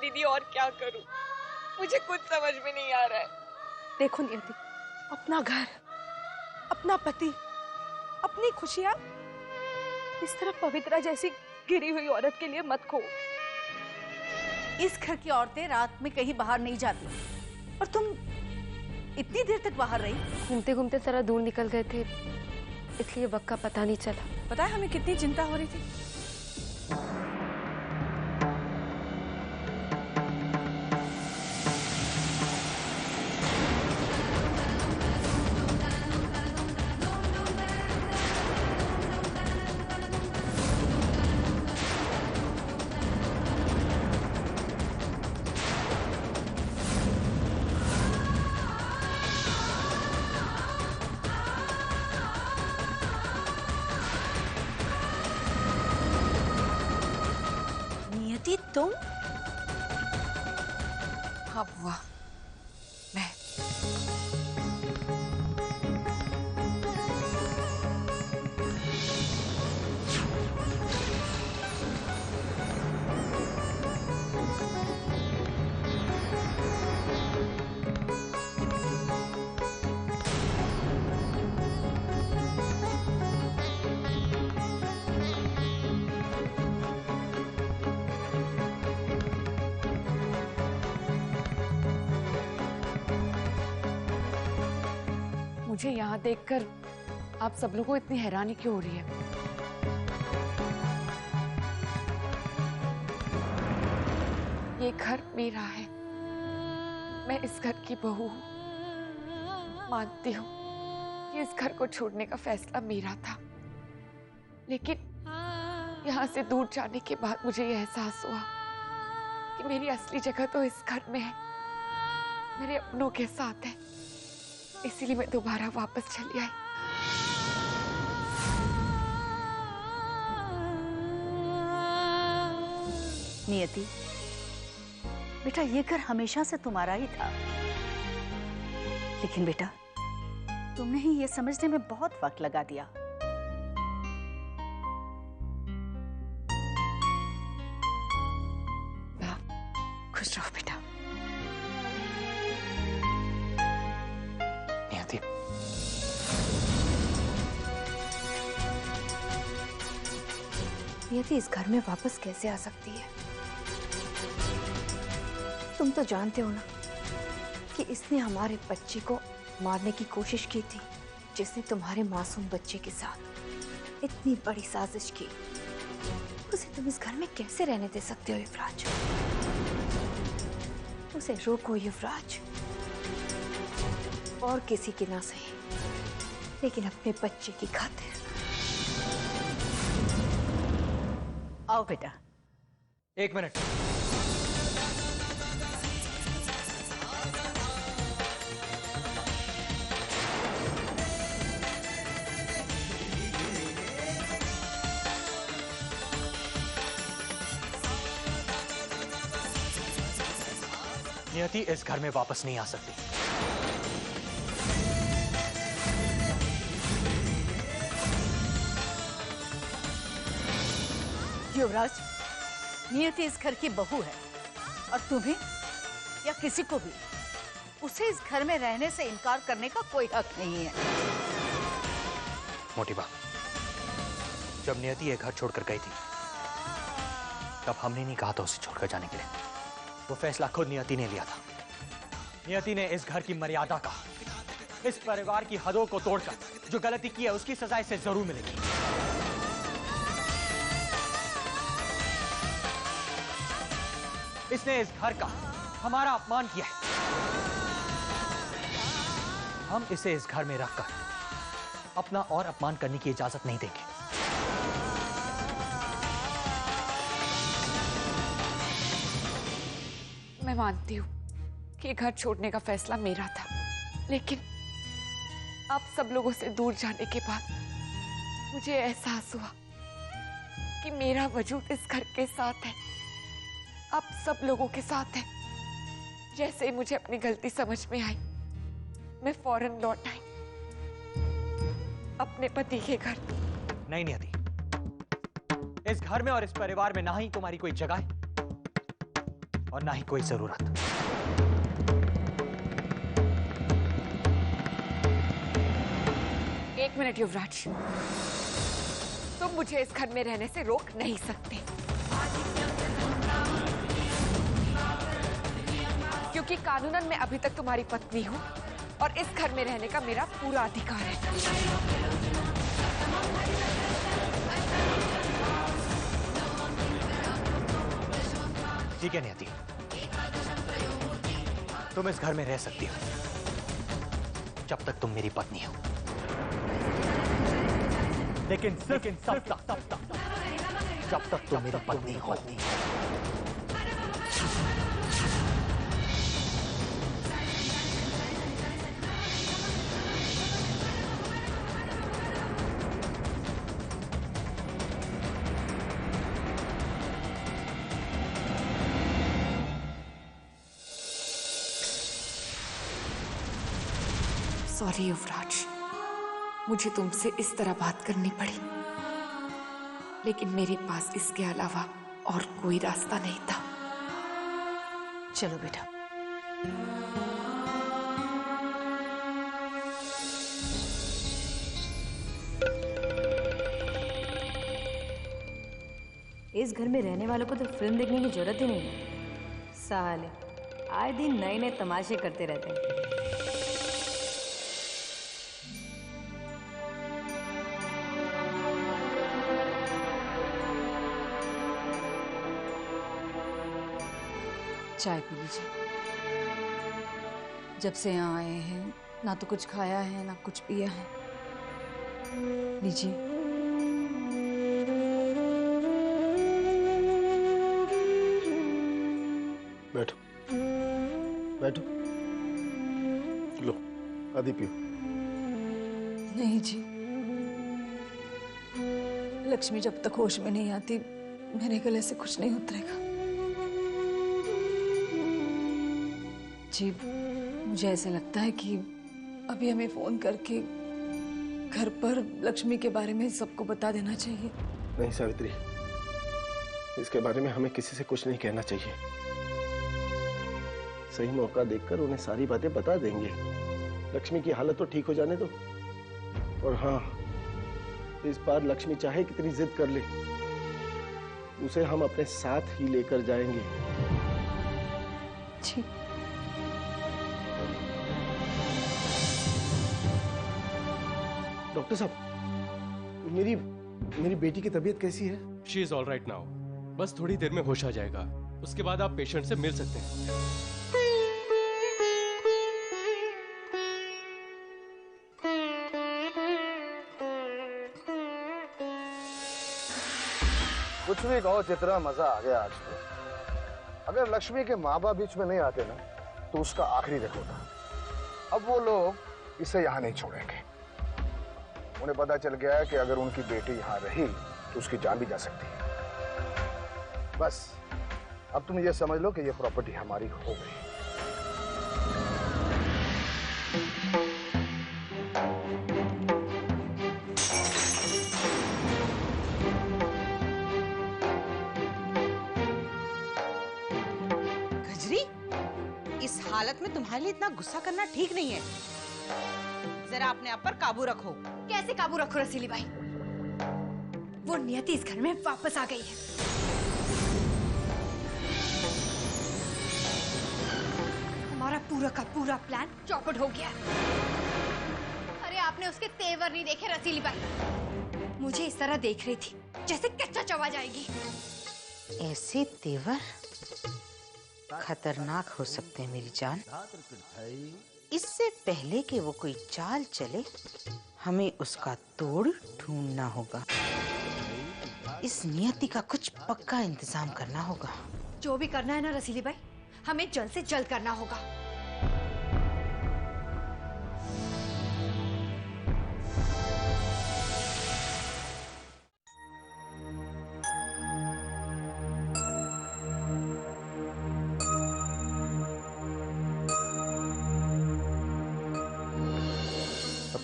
दीदी और क्या करूं, मुझे कुछ समझ में नहीं आ रहा है। देखो नियति, अपना घर, अपना पति, अपनी खुशियां इस तरह पवित्रा जैसी गिरी हुई औरत के लिए मत खो। इस घर की औरतें रात में कहीं बाहर नहीं जाती और तुम इतनी देर तक बाहर रही। घूमते घूमते जरा दूर निकल गए थे, इसलिए वक्त का पता नहीं चला। पता है हमें कितनी चिंता हो रही थी। तुम? हाँ बुआ, मैं। मुझे यहाँ देखकर आप सब लोगों को इतनी हैरानी क्यों हो रही है? ये घर मेरा है, मैं इस घर की बहू हूँ। मानती हूँ कि इस घर को छोड़ने का फैसला मेरा था, लेकिन यहाँ से दूर जाने के बाद मुझे यह एहसास हुआ कि मेरी असली जगह तो इस घर में है, मेरे अपनों के साथ है। इसीलिए मैं दोबारा वापस चली आई। नियति, बेटा ये घर हमेशा से तुम्हारा ही था, लेकिन बेटा तुमने ही ये समझने में बहुत वक्त लगा दिया। खुश रहो बेटा। नियति इस घर में वापस कैसे आ सकती है? तुम तो जानते हो ना कि इसने हमारे बच्चे को मारने की कोशिश की थी, जिसने तुम्हारे मासूम बच्चे के साथ इतनी बड़ी साजिश की। उसे तुम इस घर में कैसे रहने दे सकते हो युवराज? उसे रोको युवराज, और किसी की ना सही, लेकिन अपने बच्चे की खातिर। आओ बेटा। एक मिनट। नियति इस घर में वापस नहीं आ सकती। युवराज, नियति इस घर की बहू है और तुम्हें या किसी को भी उसे इस घर में रहने से इनकार करने का कोई हक नहीं है। मोटी बा, जब नियति ये घर छोड़कर गई थी तब हमने नहीं कहा था उसे छोड़कर जाने के लिए। वो फैसला खुद नियति ने लिया था। नियति ने इस घर की मर्यादा का, इस परिवार की हदों को तोड़कर जो गलती की है उसकी सजा इसे जरूर मिलेगी। इसने इस घर का हमारा अपमान किया है। हम इसे इस घर में रखकर अपना और अपमान करने की इजाजत नहीं देंगे। मैं मानती हूँ कि घर छोड़ने का फैसला मेरा था, लेकिन आप सब लोगों से दूर जाने के बाद मुझे एहसास हुआ कि मेरा वजूद इस घर के साथ है, आप सब लोगों के साथ है। जैसे ही मुझे अपनी गलती समझ में आई, मैं फौरन लौट आई अपने पति के घर। नहीं नियति, इस घर में और इस परिवार में ना ही तुम्हारी कोई जगह है और ना ही कोई जरूरत। एक मिनट युवराज, तुम मुझे इस घर में रहने से रोक नहीं सकते, क्योंकि कानूनन मैं अभी तक तुम्हारी पत्नी हूँ और इस घर में रहने का मेरा पूरा अधिकार है। ठीक है नियति, तुम इस घर में रह सकती हो जब तक तुम मेरी पत्नी हो, लेकिन सिर्फ तब तक जब तक तुम मेरी पत्नी हो। सॉरी युवराज, मुझे तुमसे इस तरह बात करनी पड़ी, लेकिन मेरे पास इसके अलावा और कोई रास्ता नहीं था। चलो बेटा। इस घर में रहने वालों को तो फिल्म देखने की जरूरत ही नहीं है। साले आए दिन नए नए तमाशे करते रहते हैं। चाय पी लीजिए। जब से यहाँ आए हैं ना तो कुछ खाया है ना कुछ पिया है। लीजिए। बैठो बैठो, लो आदि पियो। नहीं जी, लक्ष्मी जब तक होश में नहीं आती मेरे गले से कुछ नहीं उतरेगा। जी, मुझे ऐसा लगता है कि अभी हमें फोन करके घर पर लक्ष्मी के बारे में सबको बता देना चाहिए। नहीं सावित्री, इसके बारे में हमें किसी से कुछ नहीं कहना चाहिए। सही मौका देखकर उन्हें सारी बातें बता देंगे। लक्ष्मी की हालत तो ठीक हो जाने दो। और हाँ, इस बार लक्ष्मी चाहे कितनी जिद कर ले, उसे हम अपने साथ ही लेकर जाएंगे। जी। डॉक्टर साहब, मेरी बेटी की तबीयत कैसी है? She is all right now. बस थोड़ी देर में होश आ जाएगा, उसके बाद आप पेशेंट से मिल सकते हैं। कुछ भी कहो चित्रा, मजा आ गया आज तो। अगर लक्ष्मी के माँ बाप बीच में नहीं आते ना तो उसका आखिरी दिन होता। अब वो लोग इसे यहाँ नहीं छोड़ेंगे। उन्हें पता चल गया है कि अगर उनकी बेटी यहाँ रही तो उसकी जान भी जा सकती है। बस अब तुम ये समझ लो कि ये प्रॉपर्टी हमारी हो गई। गजरी, इस हालत में तुम्हारे लिए इतना गुस्सा करना ठीक नहीं है। जरा अपने आप पर काबू रखो। कैसे काबू रखो रसीली बाई? वो नियति इस घर में वापस आ गई है। हमारा पूरा का पूरा प्लान चौपट हो गया। अरे आपने उसके तेवर नहीं देखे रसीली बाई? मुझे इस तरह देख रही थी जैसे कच्चा चबा जाएगी। ऐसे तेवर खतरनाक हो सकते हैं मेरी जान। इससे पहले कि वो कोई चाल चले, हमें उसका तोड़ ढूंढना होगा। इस नियति का कुछ पक्का इंतजाम करना होगा। जो भी करना है ना रसीली बाई, हमें जल्द से जल्द करना होगा।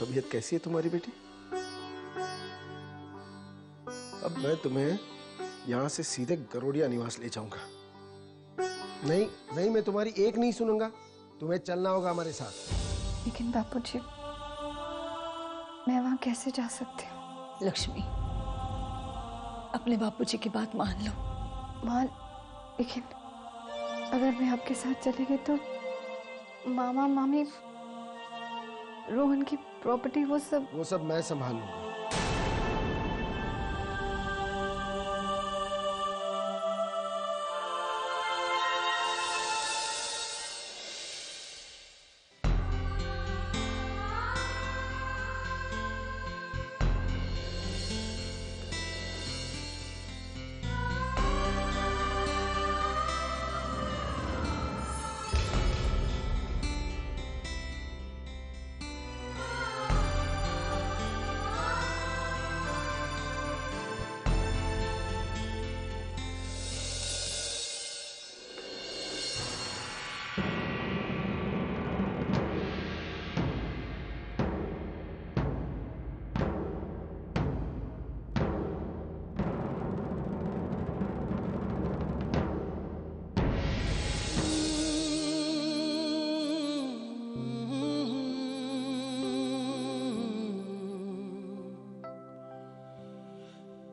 तबीयत कैसी है तुम्हारी बेटी? अब मैं तुम्हें यहां से सीधे गरोड़िया निवास ले जाऊंगा। नहीं नहीं, मैं तुम्हारी एक नहीं सुनूंगा। तुम्हें चलना होगा हमारे साथ। लेकिन बापूजी, मैं वहां कैसे जा सकती हूँ? लक्ष्मी, अपने बापूजी की बात मान लो। लेकिन अगर मैं आपके साथ चली गई तो मामा मामी, रोहन की प्रॉपर्टी, वो सब मैं संभालूंगा।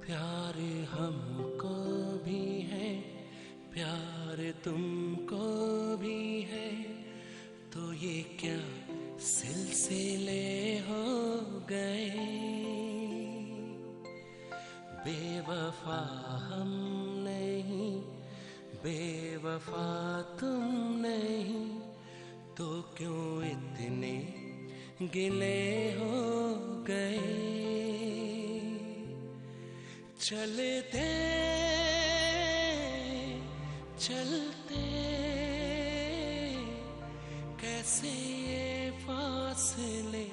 प्यार हमको भी है, प्यार तुमको भी है, तो ये क्या सिलसिले हो गए। बेवफा हम नहीं, बेवफा तुम नहीं, तो क्यों इतने गिले हो गए। चलते चलते कैसे ये फासले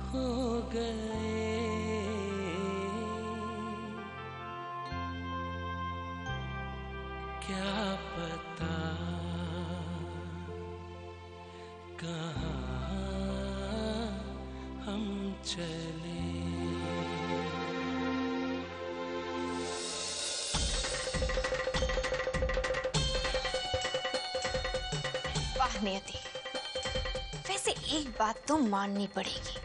हो गए। क्या पता कहाँ हम चले। नियति, वैसे एक बात तो माननी पड़ेगी,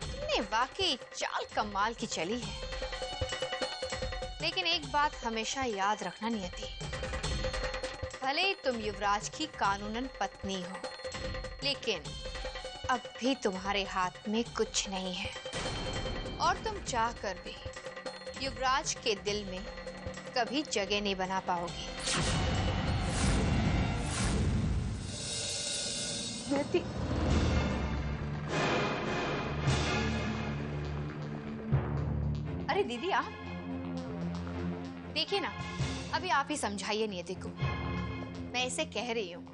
तुमने वाकई चाल कमाल की चली है। लेकिन एक बात हमेशा याद रखना नियति, भले ही तुम युवराज की कानूनन पत्नी हो, लेकिन अब भी तुम्हारे हाथ में कुछ नहीं है, और तुम चाह कर भी युवराज के दिल में कभी जगह नहीं बना पाओगी। नियति, अरे दीदी आप देखिए ना, अभी आप ही समझाइए नियति को। मैं इसे कह रही हूँ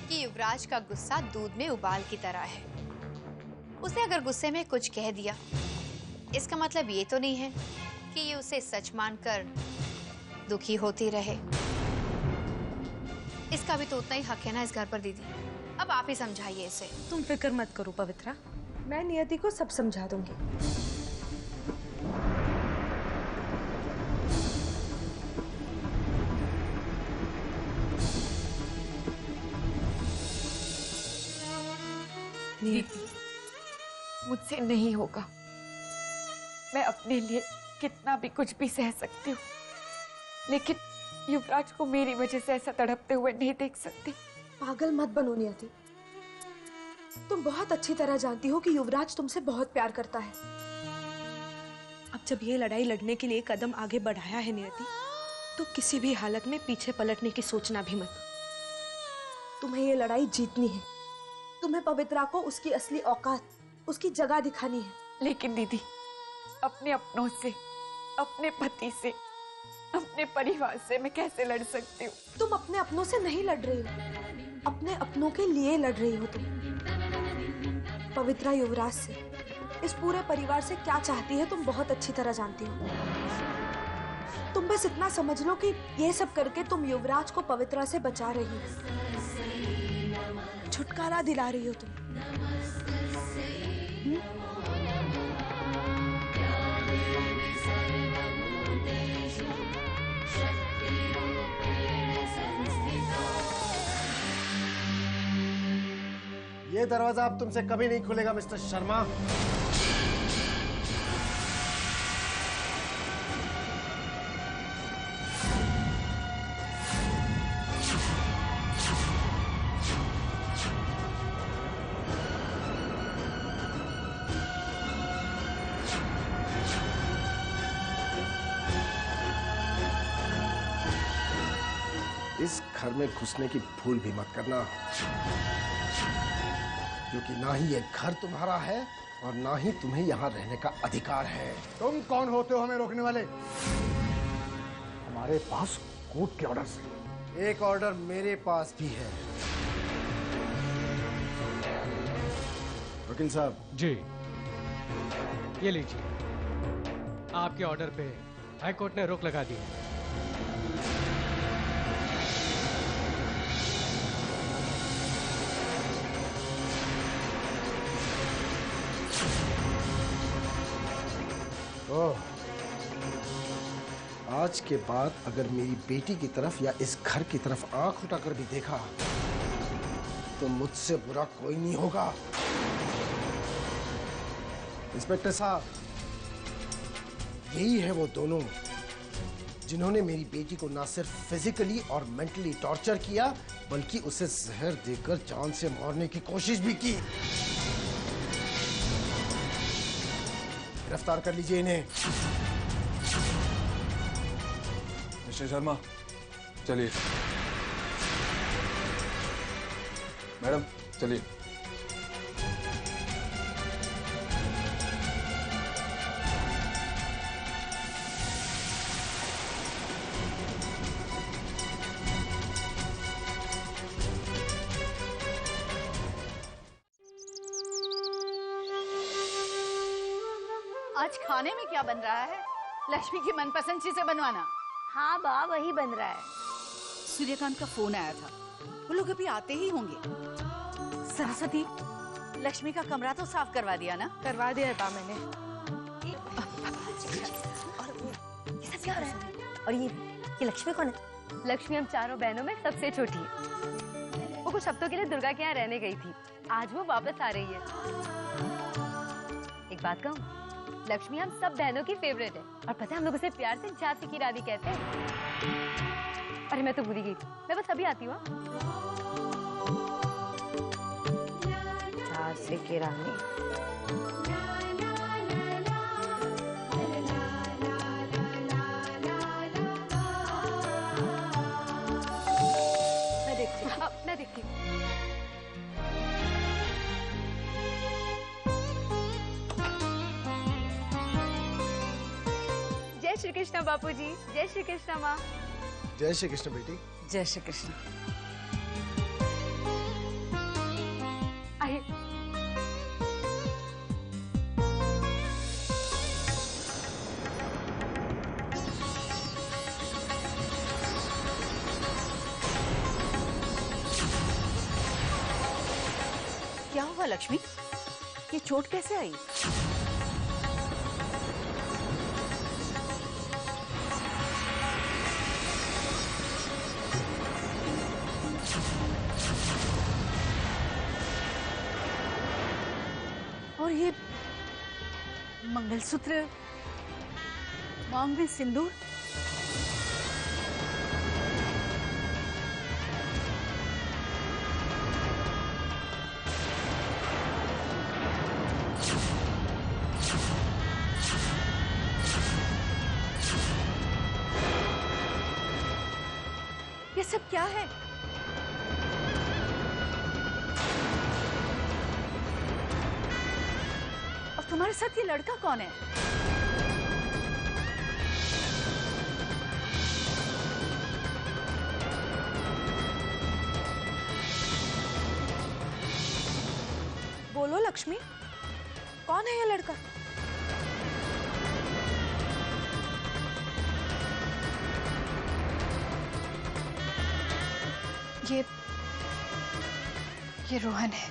कि युवराज का गुस्सा दूध में उबाल की तरह है। उसे अगर गुस्से में कुछ कह दिया, इसका मतलब ये तो नहीं है कि ये उसे सच मानकर दुखी होती रहे। इसका भी तो उतना ही हक है ना इस घर पर दीदी। अब आप ही समझाइए इसे। तुम फिक्र मत करो पवित्रा, मैं नियति को सब समझा दूंगी। नियति, मुझसे नहीं होगा। मैं अपने लिए कितना भी कुछ भी सह सकती हूँ, लेकिन युवराज को मेरी वजह से ऐसा तड़पते हुए नहीं देख सकती। पागल मत बनो नियति, तुम बहुत अच्छी तरह जानती हो कि युवराज तुमसे बहुत प्यार करता है। अब जब ये लड़ाई लड़ने के लिए कदम आगे बढ़ाया है नियति, तो किसी भी हालत में पीछे पलटने की सोचना भी मत। तुम्हें ये लड़ाई जीतनी है। तुम्हें पवित्रा को उसकी असली औकात, उसकी जगह दिखानी है। लेकिन दीदी, अपने अपनों से, अपने पति से, अपने परिवार से मैं कैसे लड़ सकती हूँ? तुम अपने अपनों से नहीं लड़ रही हो, अपने अपनों के लिए लड़ रही हो तुम। पवित्रा युवराज से, इस पूरे परिवार से क्या चाहती है तुम बहुत अच्छी तरह जानती हो। तुम बस इतना समझ लो कि ये सब करके तुम युवराज को पवित्रा से बचा रही हो, छुटकारा दिला रही हो तुम। ये दरवाजा अब तुमसे कभी नहीं खुलेगा मिस्टर शर्मा। इस घर में घुसने की भूल भी मत करना, क्योंकि ना ही ये घर तुम्हारा है और ना ही तुम्हें यहाँ रहने का अधिकार है। तुम कौन होते हो हमें रोकने वाले? हमारे पास कोर्ट के ऑर्डर से। एक ऑर्डर मेरे पास भी है। वकील साहब। जी, ये लीजिए, आपके ऑर्डर पे हाई कोर्ट ने रोक लगा दी है। आज के बाद अगर मेरी बेटी की तरफ या इस घर की तरफ आंख उठाकर भी देखा तो मुझसे बुरा कोई नहीं होगा। इंस्पेक्टर साहब, यही है वो दोनों जिन्होंने मेरी बेटी को ना सिर्फ फिजिकली और मेंटली टॉर्चर किया, बल्कि उसे जहर देकर जान से मारने की कोशिश भी की। गिरफ्तार कर लीजिए इन्हें। मिस्टर शर्मा, चलिए। मैडम, चलिए। आज खाने में क्या बन रहा है? लक्ष्मी की मनपसंद चीजें बनवाना। हाँ बा, वही बन रहा है। सूर्यकांत का फोन आया था, वो लोग अभी आते ही होंगे। सरस्वती, लक्ष्मी का कमरा तो साफ करवा दिया ना? करवा दिया बा मैंने। ये सब क्या हो रहा है? और ये लक्ष्मी कौन है? लक्ष्मी हम चारों बहनों में सबसे छोटी है। वो कुछ हफ्तों के लिए दुर्गा के यहाँ रहने गई थी, आज वो वापस आ रही है। एक बात कहूँ, लक्ष्मी हम सब बहनों की फेवरेट है, और पता है हम लोग उसे प्यार से झांसी की रानी कहते हैं। अरे मैं तो भूल गई, मैं बस अभी आती हूँ। झांसी की रानी। मैं देखती हूँ। जय श्री कृष्ण बापूजी। जय श्री कृष्ण माँ। जय श्री कृष्ण बेटी। जय श्री कृष्ण। आइए। क्या हुआ लक्ष्मी? ये चोट कैसे आई? और ये मंगलसूत्र, मांग में सिंदूर, ये सब क्या है? और तुम्हारे साथ ये लड़का कौन है? बोलो लक्ष्मी, कौन है ये लड़का? ये रोहन है।